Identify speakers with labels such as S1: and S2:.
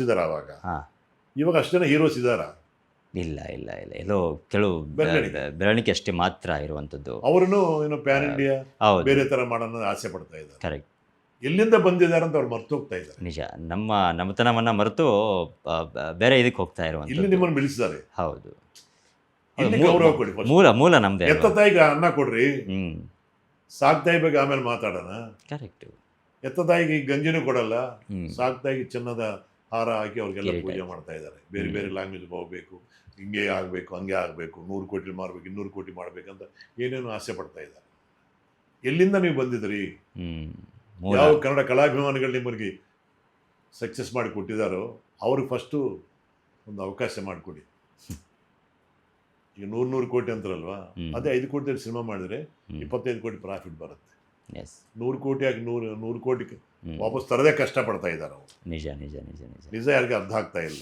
S1: ಇದ್ದಾರೆ ಆವಾಗ.
S2: ಹಾಂ.
S1: ಇವಾಗ ಅಷ್ಟು ಜನ ಹೀರೋಸ್ ಇದ್ದಾರಾ?
S2: ಇಲ್ಲ ಇಲ್ಲ ಇಲ್ಲ ಎಲ್ಲೋ ಕೆಲವು
S1: ಬೆರಳೆಣಿಕೆ.
S2: ಬೆರಳಿಕೆ ಅಷ್ಟೇ ಮಾತ್ರ ಇರುವಂಥದ್ದು.
S1: ಅವ್ರನ್ನು ಏನೋ ಪ್ಯಾನ್ ಇಂಡಿಯಾ
S2: ಹೌದು,
S1: ಬೇರೆ ಥರ ಮಾಡೋಣ ಆಸೆ ಪಡ್ತಾ ಇದ್ದಾರೆ.
S2: ಕರೆಕ್ಟ್.
S1: ಎಲ್ಲಿಂದ ಬಂದಿದ್ದಾರೆ ಅಂತ ಅವ್ರು ಮರ್ತು ಹೋಗ್ತಾ ಇದ್ದಾರೆ.
S2: ನಿಜ. ನಮ್ಮ ನಮ್ಮತನವನ್ನು ಮರೆತು ಬೇರೆ ಇದಕ್ಕೆ ಹೋಗ್ತಾ
S1: ಇಲ್ಲಿ
S2: ಇರುವಂಥದ್ದು.
S1: ನಿಮ್ಮನ್ನು ಬೆಳೆಸಿದ್ದಾರೆ.
S2: ಹೌದು.
S1: ಇಲ್ಲಿ ಗೌರವ ಕೊಡಿ first.
S2: ಮೂಲ ನಮ್ಮದೇ.
S1: ಎತ್ತ ತಾಯಿಗೆ ಅನ್ನ ಕೊಡ್ರಿ,
S2: ಹ್ಞೂ,
S1: ಸಾಕ್ ತಾಯಿ ಬಗ್ಗೆ ಆಮೇಲೆ ಮಾತಾಡೋಣ.
S2: ಕರೆಕ್ಟು.
S1: ಎತ್ತ ತಾಯಿಗೆ ಗಂಜಿನೂ ಕೊಡಲ್ಲ,
S2: ಹ್ಞೂ,
S1: ಸಾಕ್ ತಾಯಿಗೆ ಚಿನ್ನದ ಹಾರ ಹಾಕಿ ಅವ್ರಿಗೆಲ್ಲ
S2: ಕಿರೀಟ.
S1: ಪೂಜೆ ಮಾಡ್ತಾ ಇದ್ದಾರೆ. ಬೇರೆ ಬೇರೆ ಲ್ಯಾಂಗ್ವೇಜ್ಗೆ ಹೋಗ್ಬೇಕು, ಹಿಂಗೆ ಆಗಬೇಕು, ಹಂಗೆ ಆಗಬೇಕು, 100 ಕೋಟಿ ಮಾರ್ಬೇಕು, 200 ಕೋಟಿ ಮಾಡ್ಬೇಕಂತ ಏನೇನು ಆಸೆ ಪಡ್ತಾ ಇದ್ದಾರೆ. ಎಲ್ಲಿಂದ ನೀವು ಬಂದಿದ್ರಿ?
S2: ಮೂಲ.
S1: ಯಾವ ಕನ್ನಡ ಕಲಾಭಿಮಾನಿಗಳು ನಿಮ್ಮರಿಗೆ ಸಕ್ಸಸ್ ಮಾಡಿ ಕೊಟ್ಟಿದ್ದಾರೋ ಅವ್ರಿಗೆ ಫಸ್ಟು ಒಂದು ಅವಕಾಶ ಮಾಡಿಕೊಡಿ. ಈಗ 100 ಕೋಟಿ ಅಂತಾರಲ್ವಾ, ಅದೇ 5 ಕೋಟಿ ಸಿನಿಮಾ ಮಾಡಿದ್ರೆ 25 ಕೋಟಿ ಪ್ರಾಫಿಟ್ ಬರುತ್ತೆ.
S2: ಎಸ್.
S1: 100 ಕೋಟಿ ಆಗಿ 100 ಕೋಟಿ ವಾಪಸ್ ತರದೇ ಕಷ್ಟಪಡ್ತಾ ಇದ್ದಾರೆ ಅವರು.
S2: ನಿಜ ನಿಜ ನಿಜ ನಿಜ.
S1: ನಿಜ ಯಾರಿಗೆ ಅರ್ಥ ಆಗ್ತಾ ಇಲ್ಲ.